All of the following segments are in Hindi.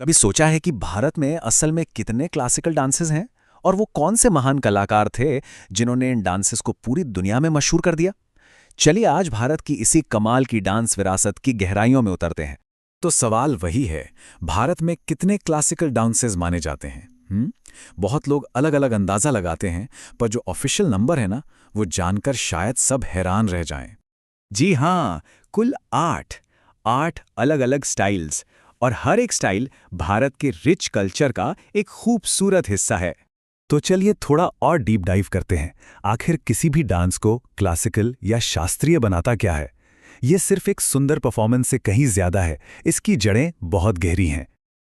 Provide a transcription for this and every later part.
कभी सोचा है कि भारत में असल में कितने क्लासिकल डांसेस हैं और वो कौन से महान कलाकार थे जिन्होंने इन डांसेस को पूरी दुनिया में मशहूर कर दिया। चलिए आज भारत की इसी कमाल की डांस विरासत की गहराइयों में उतरते हैं। तो सवाल वही है, भारत में कितने क्लासिकल डांसेस माने जाते हैं? बहुत लोग अलग अलग अंदाजा लगाते हैं, पर जो ऑफिशियल नंबर है ना, वो जानकर शायद सब हैरान रह जाएं। जी हाँ, कुल 8 अलग अलग स्टाइल्स, और हर एक स्टाइल भारत के रिच कल्चर का एक खूबसूरत हिस्सा है। तो चलिए थोड़ा और डीप डाइव करते हैं। आखिर किसी भी डांस को क्लासिकल या शास्त्रीय बनाता क्या है? ये सिर्फ एक सुंदर परफॉर्मेंस से कहीं ज्यादा है। इसकी जड़ें बहुत गहरी हैं।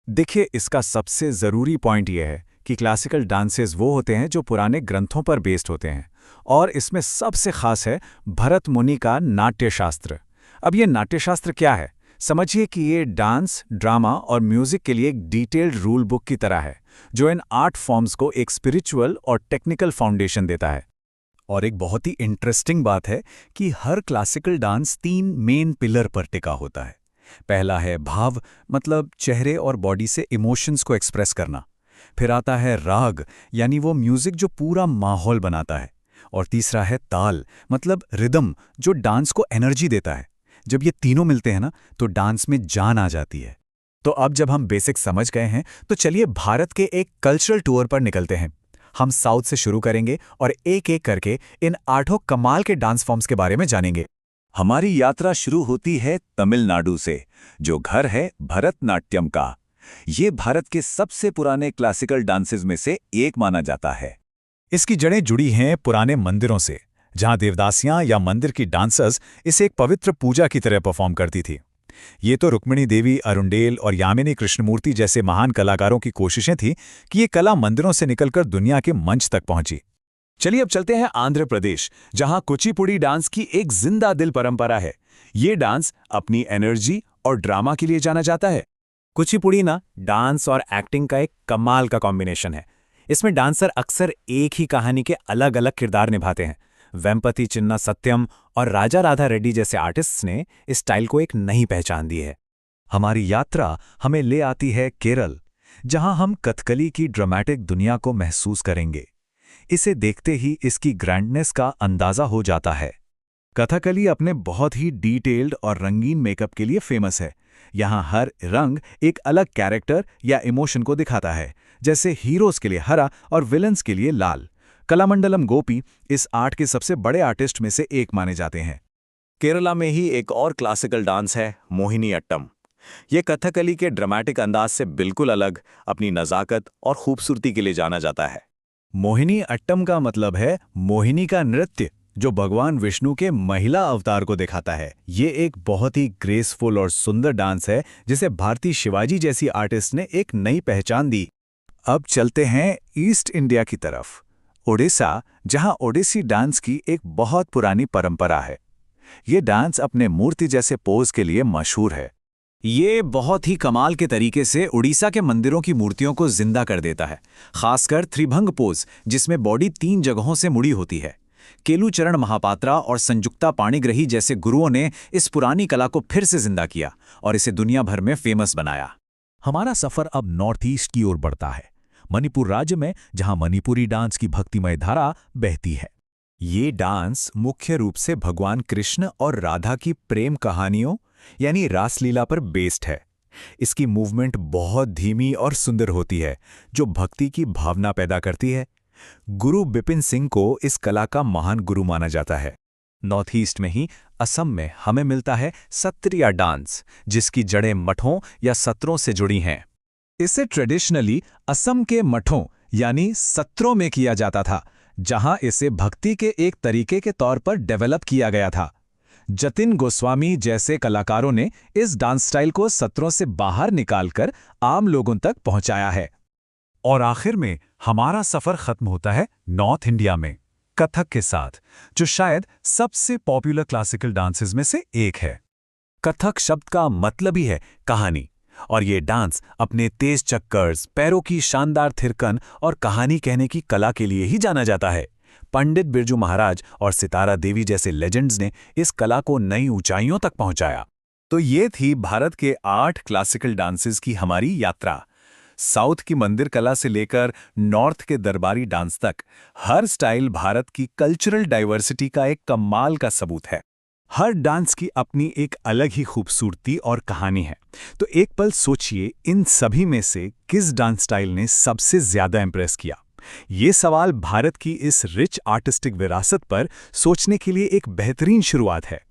देखिए, इसका सबसे ज़रूरी पॉइंट यह है कि क्लासिकल डांसेस वो होते हैं जो पुराने ग्रंथों पर बेस्ड होते हैं, और इसमें सबसे खास है भरत मुनि का नाट्यशास्त्र। अब ये नाट्यशास्त्र क्या है? समझिए कि ये डांस, ड्रामा और म्यूजिक के लिए एक डिटेल्ड रूल बुक की तरह है, जो इन आर्ट फॉर्म्स को एक स्पिरिचुअल और टेक्निकल फाउंडेशन देता है। और एक बहुत ही इंटरेस्टिंग बात है कि हर क्लासिकल डांस 3 मेन पिलर पर टिका होता है। पहला है भाव, मतलब चेहरे और बॉडी से इमोशंस को एक्सप्रेस करना। फिर आता है राग, यानी वो म्यूजिक जो पूरा माहौल बनाता है। और तीसरा है ताल, मतलब रिदम, जो डांस को एनर्जी देता है। जब ये तीनों मिलते हैं ना, तो डांस में जान आ जाती है। तो अब जब हम बेसिक समझ गए हैं, तो चलिए भारत के एक कल्चरल टूर पर निकलते हैं। हम साउथ से शुरू करेंगे और एक एक करके इन 8 कमाल के डांस फॉर्म्स के बारे में जानेंगे। हमारी यात्रा शुरू होती है तमिलनाडु से, जो घर है भरतनाट्यम का। ये भारत के सबसे पुराने क्लासिकल डांसेस में से एक माना जाता है। इसकी जड़ें जुड़ी हैं पुराने मंदिरों से, जहां देवदासियां या मंदिर की डांसर्स इसे एक पवित्र पूजा की तरह परफॉर्म करती थी। ये तो रुक्मिणी देवी, अरुंडेल और यामिनी कृष्णमूर्ति जैसे महान कलाकारों की कोशिशें थीं कि ये कला मंदिरों से निकलकर दुनिया के मंच तक पहुंची। चलिए अब चलते हैं आंध्र प्रदेश, जहां कुचिपुड़ी डांस की एक जिंदा दिल परंपरा है। ये डांस अपनी एनर्जी और ड्रामा के लिए जाना जाता है। कुचिपुड़ी ना डांस और एक्टिंग का एक कमाल का कॉम्बिनेशन है। इसमें डांसर अक्सर एक ही कहानी के अलग अलग किरदार निभाते हैं। वेम्पति चिन्ना सत्यम और राजा राधा रेड्डी जैसे आर्टिस्ट्स ने इस स्टाइल को एक नई पहचान दी है। हमारी यात्रा हमें ले आती है केरल, जहां हम कथकली की ड्रामेटिक दुनिया को महसूस करेंगे। इसे देखते ही इसकी ग्रैंडनेस का अंदाजा हो जाता है। कथकली अपने बहुत ही डिटेल्ड और रंगीन मेकअप के लिए फेमस है। यहाँ हर रंग एक अलग कैरेक्टर या इमोशन को दिखाता है, जैसे हीरोज के लिए हरा और विलन्स के लिए लाल। कलामंडलम गोपी इस आर्ट के सबसे बड़े आर्टिस्ट में से एक माने जाते हैं। केरला में ही एक और क्लासिकल डांस है मोहिनी अट्टम। ये कथकली के ड्रामेटिक अंदाज से बिल्कुल अलग, अपनी नज़ाकत और खूबसूरती के लिए जाना जाता है। मोहिनी अट्टम का मतलब है मोहिनी का नृत्य, जो भगवान विष्णु के महिला अवतार को दिखाता है। ये एक बहुत ही ग्रेसफुल और सुंदर डांस है, जिसे भारती शिवाजी जैसी आर्टिस्ट ने एक नई पहचान दी। अब चलते हैं ईस्ट इंडिया की तरफ, ओडिशा, जहां ओडिसी डांस की एक बहुत पुरानी परंपरा है। ये डांस अपने मूर्ति जैसे पोज के लिए मशहूर है। ये बहुत ही कमाल के तरीके से उड़ीसा के मंदिरों की मूर्तियों को जिंदा कर देता है, खासकर त्रिभंग पोज, जिसमें बॉडी 3 जगहों से मुड़ी होती है। केलुचरण महापात्रा और संयुक्ता पाणिग्रही जैसे गुरुओं ने इस पुरानी कला को फिर से जिंदा किया और इसे दुनिया भर में फेमस बनाया। हमारा सफर अब नॉर्थ ईस्ट की ओर बढ़ता है, मणिपुर राज्य में, जहां मणिपुरी डांस की भक्तिमय धारा बहती है। ये डांस मुख्य रूप से भगवान कृष्ण और राधा की प्रेम कहानियों यानी रासलीला पर बेस्ड है। इसकी मूवमेंट बहुत धीमी और सुंदर होती है, जो भक्ति की भावना पैदा करती है। गुरु बिपिन सिंह को इस कला का महान गुरु माना जाता है। नॉर्थ ईस्ट में ही असम में हमें मिलता है सत्रिया डांस, जिसकी जड़ें मठों या सत्रों से जुड़ी हैं। इसे ट्रेडिशनली असम के मठों यानी सत्रों में किया जाता था, जहां इसे भक्ति के एक तरीके के तौर पर डेवलप किया गया था। जतिन गोस्वामी जैसे कलाकारों ने इस डांस स्टाइल को सत्रों से बाहर निकालकर आम लोगों तक पहुंचाया है। और आखिर में हमारा सफर खत्म होता है नॉर्थ इंडिया में, कथक के साथ, जो शायद सबसे पॉपुलर क्लासिकल डांसेस में से एक है। कथक शब्द का मतलब ही है कहानी, और ये डांस अपने तेज चक्कर्स, पैरों की शानदार थिरकन और कहानी कहने की कला के लिए ही जाना जाता है। पंडित बिरजू महाराज और सितारा देवी जैसे लेजेंड्स ने इस कला को नई ऊंचाइयों तक पहुंचाया। तो ये थी भारत के 8 क्लासिकल डांसेस की हमारी यात्रा। साउथ की मंदिर कला से लेकर नॉर्थ के दरबारी डांस तक हर स्टाइल भारत की कल्चरल डाइवर्सिटी का एक कमाल का सबूत है। हर डांस की अपनी एक अलग ही खूबसूरती और कहानी है। तो एक पल सोचिए, इन सभी में से किस डांस स्टाइल ने सबसे ज्यादा इंप्रेस किया? ये सवाल भारत की इस रिच आर्टिस्टिक विरासत पर सोचने के लिए एक बेहतरीन शुरुआत है।